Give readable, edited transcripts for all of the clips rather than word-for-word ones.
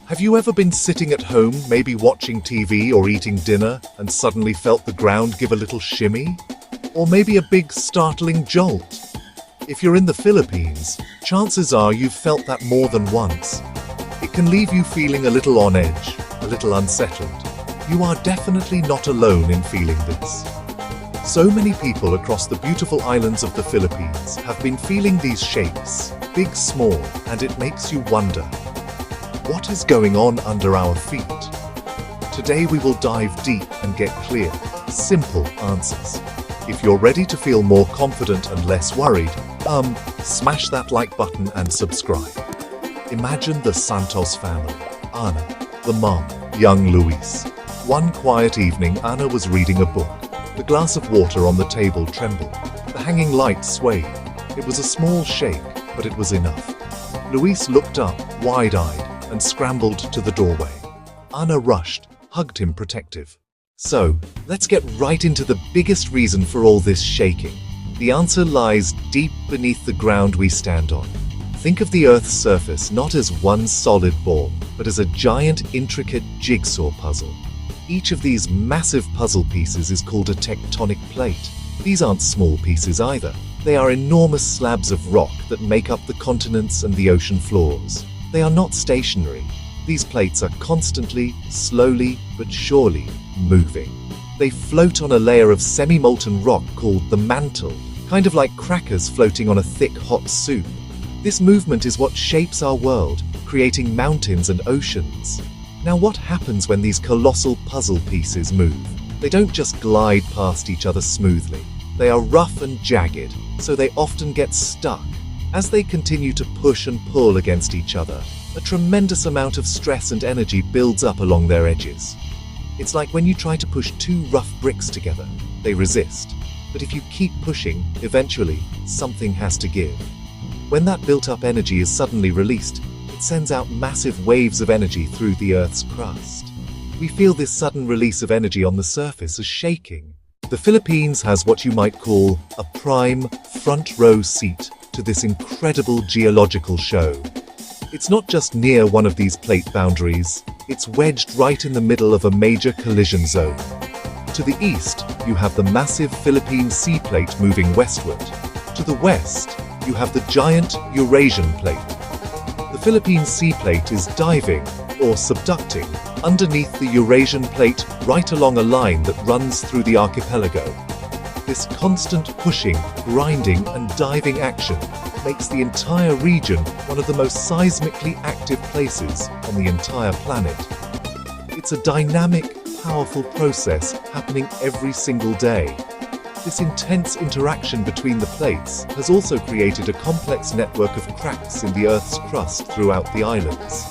Have you ever been sitting at home, maybe watching TV or eating dinner, and suddenly felt the ground give a little shimmy? Or maybe a big startling jolt? If you're in the Philippines, chances are you've felt that more than once. It can leave you feeling a little on edge, a little unsettled. You are definitely not alone in feeling this. So many people across the beautiful islands of the Philippines have been feeling these shakes, big, small, and it makes you wonder, what is going on under our feet? Today we will dive deep and get clear, simple answers. If you're ready to feel more confident and less worried, smash that like button and subscribe. Imagine the Santos family. Ana, the mom, young Luis. One quiet evening, Ana was reading a book. The glass of water on the table trembled. The hanging lights swayed. It was a small shake, but it was enough. Luis looked up, wide-eyed, and scrambled to the doorway. Ana rushed, hugged him protective. So, let's get right into the biggest reason for all this shaking. The answer lies deep beneath the ground we stand on. Think of the Earth's surface not as one solid ball, but as a giant, intricate jigsaw puzzle. Each of these massive puzzle pieces is called a tectonic plate. These aren't small pieces either. They are enormous slabs of rock that make up the continents and the ocean floors. They are not stationary. These plates are constantly, slowly, but surely moving. They float on a layer of semi-molten rock called the mantle, kind of like crackers floating on a thick, hot soup. This movement is what shapes our world, creating mountains and oceans. Now, what happens when these colossal puzzle pieces move? They don't just glide past each other smoothly. They are rough and jagged, so they often get stuck. As they continue to push and pull against each other, a tremendous amount of stress and energy builds up along their edges. It's like when you try to push two rough bricks together. They resist. But if you keep pushing, eventually, something has to give. When that built-up energy is suddenly released, it sends out massive waves of energy through the Earth's crust. We feel this sudden release of energy on the surface as shaking. The Philippines has what you might call a prime, front-row seat to this incredible geological show. It's not just near one of these plate boundaries, it's wedged right in the middle of a major collision zone. To the east, you have the massive Philippine Sea Plate moving westward. To the west, you have the giant Eurasian Plate. The Philippine Sea Plate is diving, or subducting, underneath the Eurasian Plate right along a line that runs through the archipelago. This constant pushing, grinding, and diving action makes the entire region one of the most seismically active places on the entire planet. It's a dynamic, powerful process happening every single day. This intense interaction between the plates has also created a complex network of cracks in the Earth's crust throughout the islands.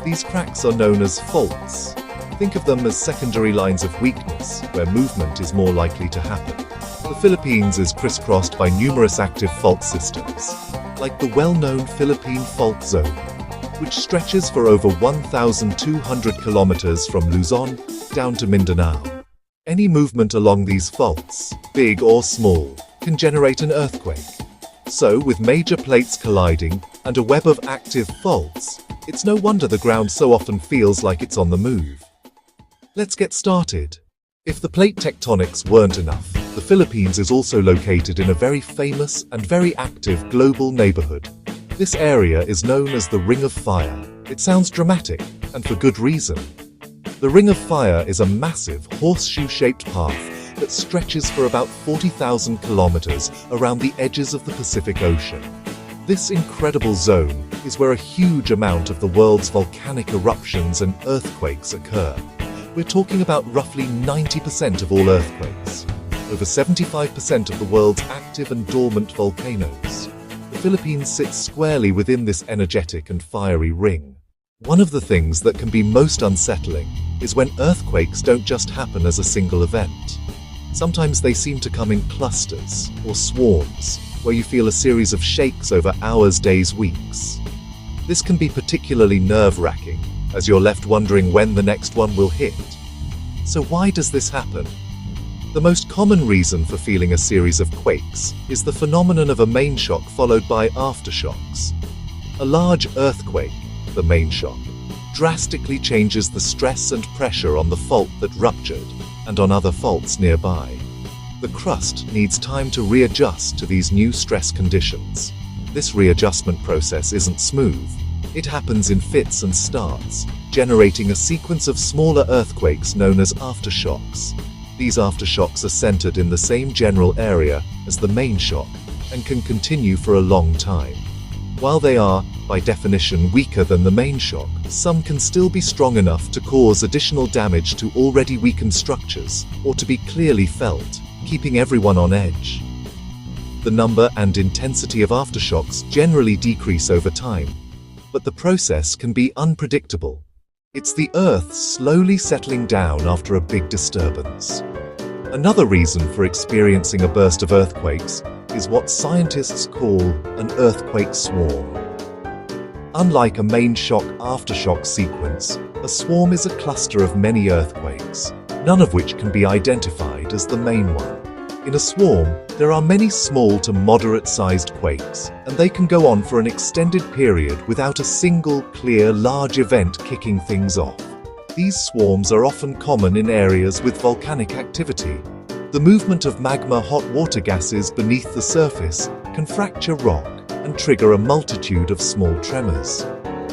These cracks are known as faults. Think of them as secondary lines of weakness, where movement is more likely to happen. The Philippines is crisscrossed by numerous active fault systems, like the well-known Philippine Fault Zone, which stretches for over 1,200 kilometers from Luzon down to Mindanao. Any movement along these faults, big or small, can generate an earthquake. So, with major plates colliding and a web of active faults, it's no wonder the ground so often feels like it's on the move. Let's get started. If the plate tectonics weren't enough, the Philippines is also located in a very famous and very active global neighborhood. This area is known as the Ring of Fire. It sounds dramatic, and for good reason. The Ring of Fire is a massive, horseshoe-shaped path that stretches for about 40,000 kilometers around the edges of the Pacific Ocean. This incredible zone is where a huge amount of the world's volcanic eruptions and earthquakes occur. We're talking about roughly 90% of all earthquakes, over 75% of the world's active and dormant volcanoes. The Philippines sits squarely within this energetic and fiery ring. One of the things that can be most unsettling is when earthquakes don't just happen as a single event. Sometimes they seem to come in clusters or swarms, where you feel a series of shakes over hours, days, weeks. This can be particularly nerve-wracking, as you're left wondering when the next one will hit. So why does this happen? The most common reason for feeling a series of quakes is the phenomenon of a main shock followed by aftershocks. A large earthquake, the main shock, drastically changes the stress and pressure on the fault that ruptured and on other faults nearby. The crust needs time to readjust to these new stress conditions. This readjustment process isn't smooth. It happens in fits and starts, generating a sequence of smaller earthquakes known as aftershocks. These aftershocks are centered in the same general area as the main shock and can continue for a long time. While they are, by definition, weaker than the main shock, some can still be strong enough to cause additional damage to already weakened structures or to be clearly felt, keeping everyone on edge. The number and intensity of aftershocks generally decrease over time, but the process can be unpredictable. It's the Earth slowly settling down after a big disturbance. Another reason for experiencing a burst of earthquakes is what scientists call an earthquake swarm. Unlike a main shock aftershock sequence, a swarm is a cluster of many earthquakes, none of which can be identified as the main one. In a swarm, there are many small to moderate-sized quakes, and they can go on for an extended period without a single clear large event kicking things off. These swarms are often common in areas with volcanic activity. The movement of magma hot water gases beneath the surface can fracture rock and trigger a multitude of small tremors.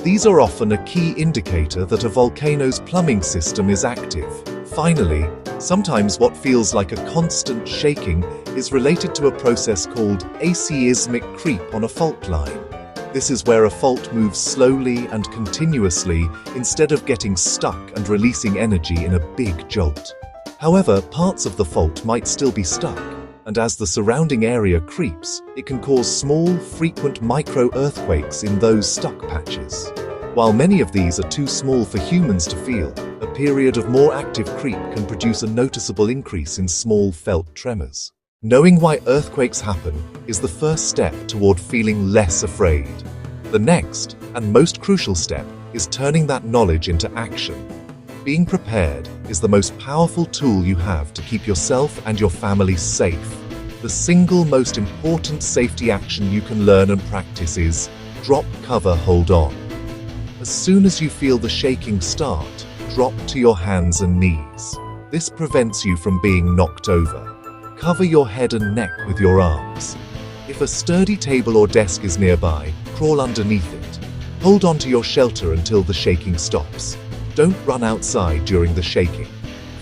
These are often a key indicator that a volcano's plumbing system is active. Finally, sometimes what feels like a constant shaking is related to a process called aseismic creep on a fault line. This is where a fault moves slowly and continuously instead of getting stuck and releasing energy in a big jolt. However, parts of the fault might still be stuck, and as the surrounding area creeps, it can cause small, frequent micro-earthquakes in those stuck patches. While many of these are too small for humans to feel, a period of more active creep can produce a noticeable increase in small felt tremors. Knowing why earthquakes happen is the first step toward feeling less afraid. The next, and most crucial step, is turning that knowledge into action. Being prepared is the most powerful tool you have to keep yourself and your family safe. The single most important safety action you can learn and practice is drop, cover, hold on. As soon as you feel the shaking start, drop to your hands and knees. This prevents you from being knocked over. Cover your head and neck with your arms. If a sturdy table or desk is nearby, crawl underneath it. Hold on to your shelter until the shaking stops. Don't run outside during the shaking.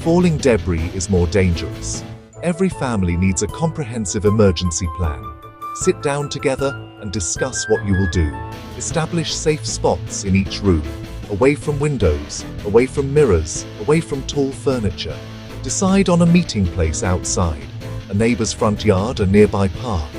Falling debris is more dangerous. Every family needs a comprehensive emergency plan. Sit down together and discuss what you will do. Establish safe spots in each room, away from windows, away from mirrors, away from tall furniture. Decide on a meeting place outside, a neighbor's front yard, a nearby park.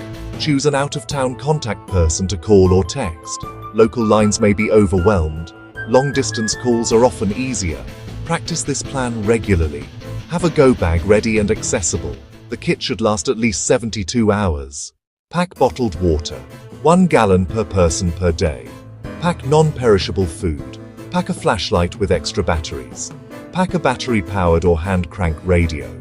Choose an out-of-town contact person to call or text. Local lines may be overwhelmed. Long-distance calls are often easier. Practice this plan regularly. Have a go bag ready and accessible. The kit should last at least 72 hours. Pack bottled water, 1 gallon per person per day. Pack non-perishable food. Pack a flashlight with extra batteries. Pack a battery-powered or hand-crank radio.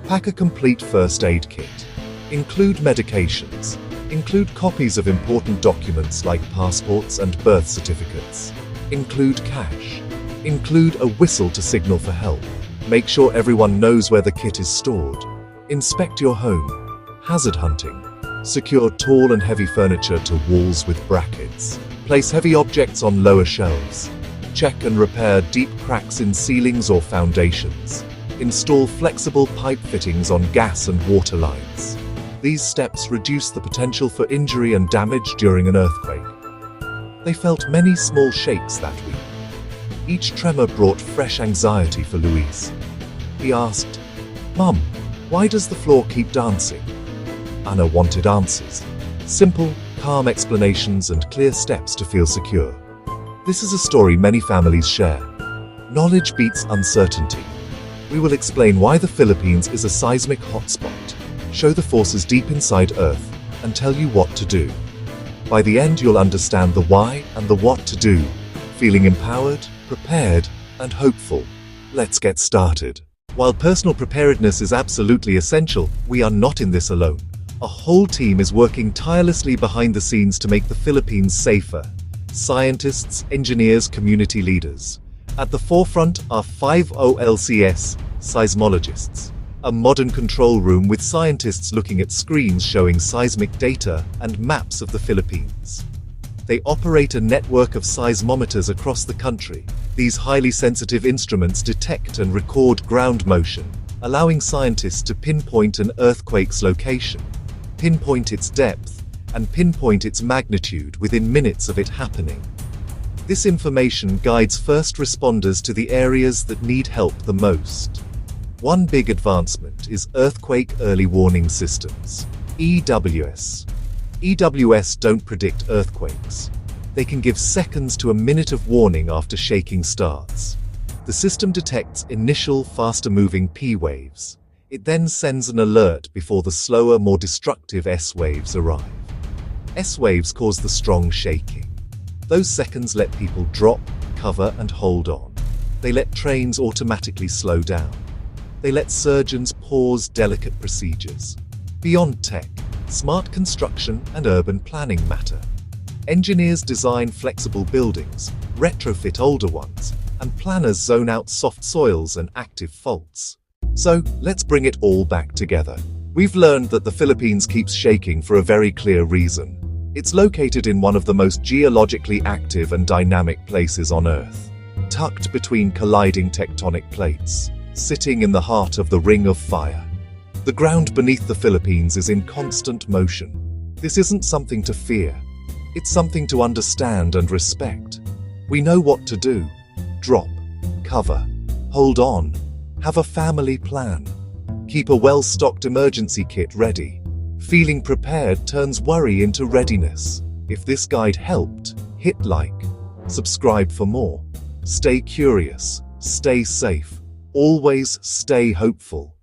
Pack a complete first aid kit. Include medications. Include copies of important documents like passports and birth certificates. Include cash. Include a whistle to signal for help. Make sure everyone knows where the kit is stored. Inspect your home. Hazard hunting. Secure tall and heavy furniture to walls with brackets. Place heavy objects on lower shelves. Check and repair deep cracks in ceilings or foundations. Install flexible pipe fittings on gas and water lines. These steps reduce the potential for injury and damage during an earthquake. They felt many small shakes that week. Each tremor brought fresh anxiety for Luis. He asked, "Mum, why does the floor keep dancing?" Anna wanted answers. Simple, calm explanations and clear steps to feel secure. This is a story many families share. Knowledge beats uncertainty. We will explain why the Philippines is a seismic hotspot, show the forces deep inside Earth, and tell you what to do. By the end, you'll understand the why and the what to do, feeling empowered, prepared, and hopeful. Let's get started. While personal preparedness is absolutely essential, we are not in this alone. A whole team is working tirelessly behind the scenes to make the Philippines safer. Scientists, engineers, community leaders. At the forefront are 5 OLCS seismologists, a modern control room with scientists looking at screens showing seismic data and maps of the Philippines. They operate a network of seismometers across the country. These highly sensitive instruments detect and record ground motion, allowing scientists to pinpoint an earthquake's location, pinpoint its depth, and pinpoint its magnitude within minutes of it happening. This information guides first responders to the areas that need help the most. One big advancement is Earthquake Early Warning Systems, EWS. EWS don't predict earthquakes. They can give seconds to a minute of warning after shaking starts. The system detects initial, faster-moving P waves. It then sends an alert before the slower, more destructive S waves arrive. S waves cause the strong shaking. Those seconds let people drop, cover, and hold on. They let trains automatically slow down. They let surgeons pause delicate procedures. Beyond tech, smart construction and urban planning matter. Engineers design flexible buildings, retrofit older ones, and planners zone out soft soils and active faults. So, let's bring it all back together. We've learned that the Philippines keeps shaking for a very clear reason. It's located in one of the most geologically active and dynamic places on Earth, tucked between colliding tectonic plates, sitting in the heart of the Ring of Fire. The ground beneath the Philippines is in constant motion. This isn't something to fear. It's something to understand and respect. We know what to do. Drop, cover, hold on, have a family plan. Keep a well-stocked emergency kit ready. Feeling prepared turns worry into readiness. If this guide helped, hit like. Subscribe for more. Stay curious, stay safe, always stay hopeful.